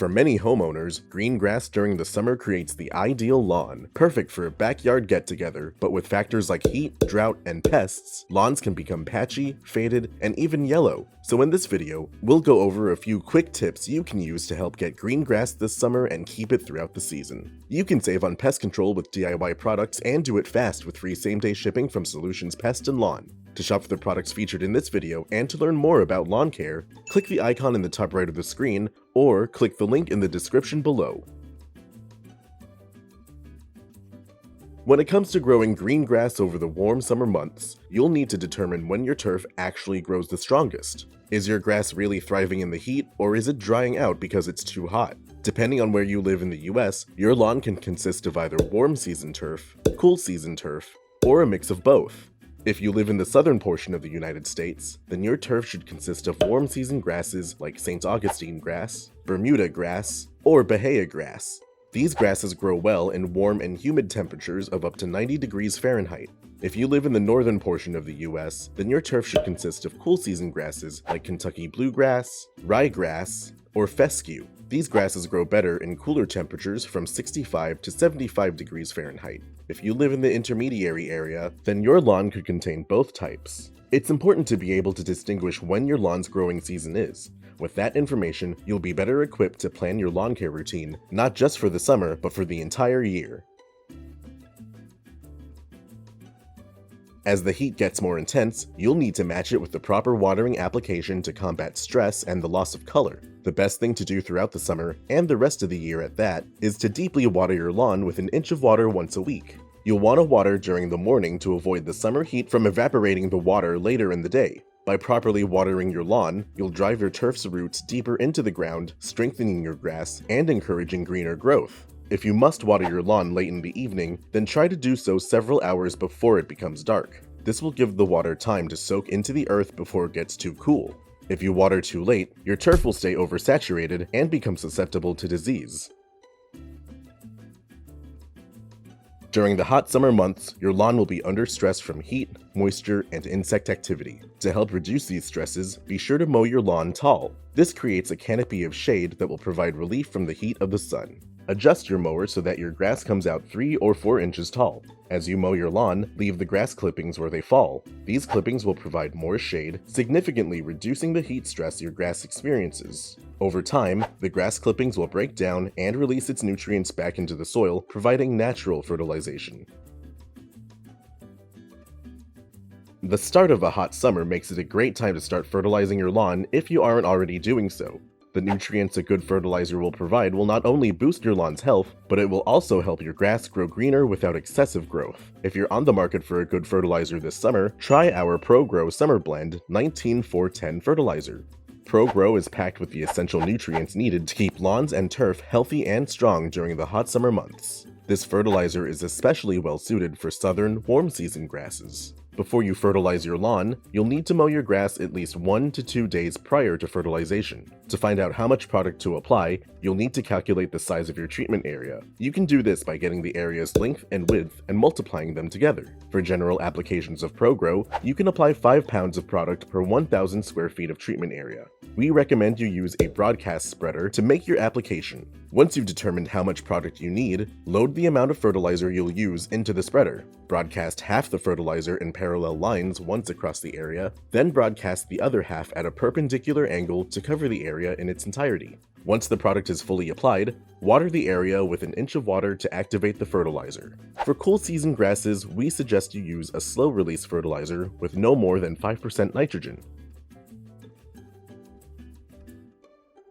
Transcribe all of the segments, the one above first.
For many homeowners, green grass during the summer creates the ideal lawn, perfect for a backyard get-together, but with factors like heat, drought, and pests, lawns can become patchy, faded, and even yellow. So in this video, we'll go over a few quick tips you can use to help get green grass this summer and keep it throughout the season. You can save on pest control with DIY products and do it fast with free same-day shipping from Solutions Pest and Lawn. To shop for the products featured in this video and to learn more about lawn care, click the icon in the top right of the screen or click the link in the description below. When it comes to growing green grass over the warm summer months, you'll need to determine when your turf actually grows the strongest. Is your grass really thriving in the heat, or is it drying out because it's too hot? Depending on where you live in the US, your lawn can consist of either warm season turf, cool season turf, or a mix of both. If you live in the southern portion of the United States, then your turf should consist of warm season grasses like St. Augustine grass, Bermuda grass, or Bahia grass. These grasses grow well in warm and humid temperatures of up to 90 degrees Fahrenheit. If you live in the northern portion of the US, then your turf should consist of cool season grasses like Kentucky bluegrass, ryegrass, or fescue. These grasses grow better in cooler temperatures from 65 to 75 degrees Fahrenheit. If you live in the intermediary area, then your lawn could contain both types. It's important to be able to distinguish when your lawn's growing season is. With that information, you'll be better equipped to plan your lawn care routine, not just for the summer, but for the entire year. As the heat gets more intense, you'll need to match it with the proper watering application to combat stress and the loss of color. The best thing to do throughout the summer, and the rest of the year at that, is to deeply water your lawn with an inch of water once a week. You'll want to water during the morning to avoid the summer heat from evaporating the water later in the day. By properly watering your lawn, you'll drive your turf's roots deeper into the ground, strengthening your grass and encouraging greener growth. If you must water your lawn late in the evening, then try to do so several hours before it becomes dark. This will give the water time to soak into the earth before it gets too cool. If you water too late, your turf will stay oversaturated and become susceptible to disease. During the hot summer months, your lawn will be under stress from heat, moisture, and insect activity. To help reduce these stresses, be sure to mow your lawn tall. This creates a canopy of shade that will provide relief from the heat of the sun. Adjust your mower so that your grass comes out 3 or 4 inches tall. As you mow your lawn, leave the grass clippings where they fall. These clippings will provide more shade, significantly reducing the heat stress your grass experiences. Over time, the grass clippings will break down and release its nutrients back into the soil, providing natural fertilization. The start of a hot summer makes it a great time to start fertilizing your lawn if you aren't already doing so. The nutrients a good fertilizer will provide will not only boost your lawn's health, but it will also help your grass grow greener without excessive growth. If you're on the market for a good fertilizer this summer, try our ProGrow Summer Blend 19-4-10 fertilizer. ProGrow is packed with the essential nutrients needed to keep lawns and turf healthy and strong during the hot summer months. This fertilizer is especially well suited for southern, warm season grasses. Before you fertilize your lawn, you'll need to mow your grass at least 1 to 2 days prior to fertilization. To find out how much product to apply, you'll need to calculate the size of your treatment area. You can do this by getting the area's length and width and multiplying them together. For general applications of ProGrow, you can apply 5 pounds of product per 1,000 square feet of treatment area. We recommend you use a broadcast spreader to make your application. Once you've determined how much product you need, load the amount of fertilizer you'll use into the spreader. Broadcast half the fertilizer in parallel lines once across the area, then broadcast the other half at a perpendicular angle to cover the area in its entirety. Once the product is fully applied, water the area with an inch of water to activate the fertilizer. For cool season grasses, we suggest you use a slow release fertilizer with no more than 5% nitrogen.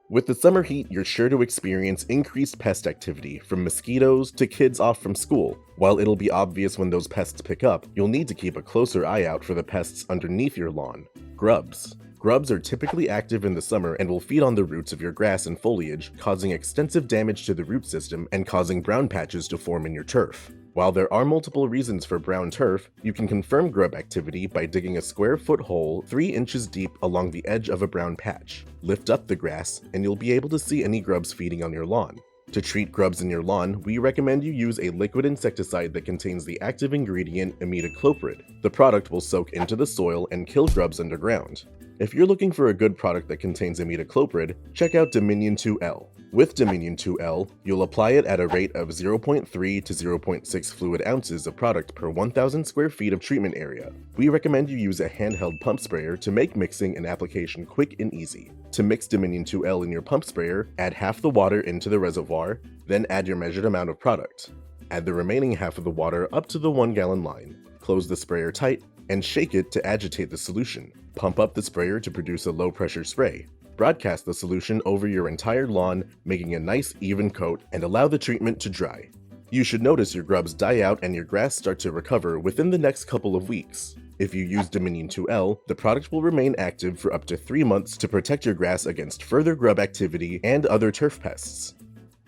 With the summer heat, you're sure to experience increased pest activity, from mosquitoes to kids off from school. While it'll be obvious when those pests pick up, you'll need to keep a closer eye out for the pests underneath your lawn. Grubs. Grubs are typically active in the summer and will feed on the roots of your grass and foliage, causing extensive damage to the root system and causing brown patches to form in your turf. While there are multiple reasons for brown turf, you can confirm grub activity by digging a square-foot hole 3 inches deep along the edge of a brown patch. Lift up the grass, and you'll be able to see any grubs feeding on your lawn. To treat grubs in your lawn, we recommend you use a liquid insecticide that contains the active ingredient imidacloprid. The product will soak into the soil and kill grubs underground. If you're looking for a good product that contains imidacloprid, check out Dominion 2L. With Dominion 2L, you'll apply it at a rate of 0.3 to 0.6 fluid ounces of product per 1,000 square feet of treatment area. We recommend you use a handheld pump sprayer to make mixing and application quick and easy. To mix Dominion 2L in your pump sprayer, add half the water into the reservoir, then add your measured amount of product. Add the remaining half of the water up to the 1-gallon line. Close the sprayer tight and shake it to agitate the solution. Pump up the sprayer to produce a low-pressure spray. Broadcast the solution over your entire lawn, making a nice even coat, and allow the treatment to dry. You should notice your grubs die out and your grass start to recover within the next couple of weeks. If you use Dominion 2L, the product will remain active for up to 3 months to protect your grass against further grub activity and other turf pests.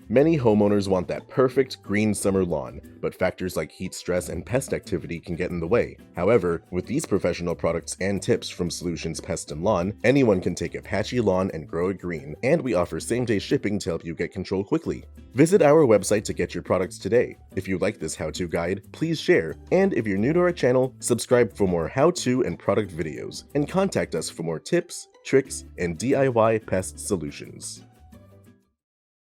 Many homeowners want that perfect green summer lawn, but factors like heat stress and pest activity can get in the way. However, with these professional products and tips from Solutions Pest and Lawn, anyone can take a patchy lawn and grow it green, and we offer same-day shipping to help you get control quickly. Visit our website to get your products today. If you like this how-to guide, please share, and if you're new to our channel, subscribe for more how-to and product videos, and contact us for more tips, tricks, and DIY pest solutions.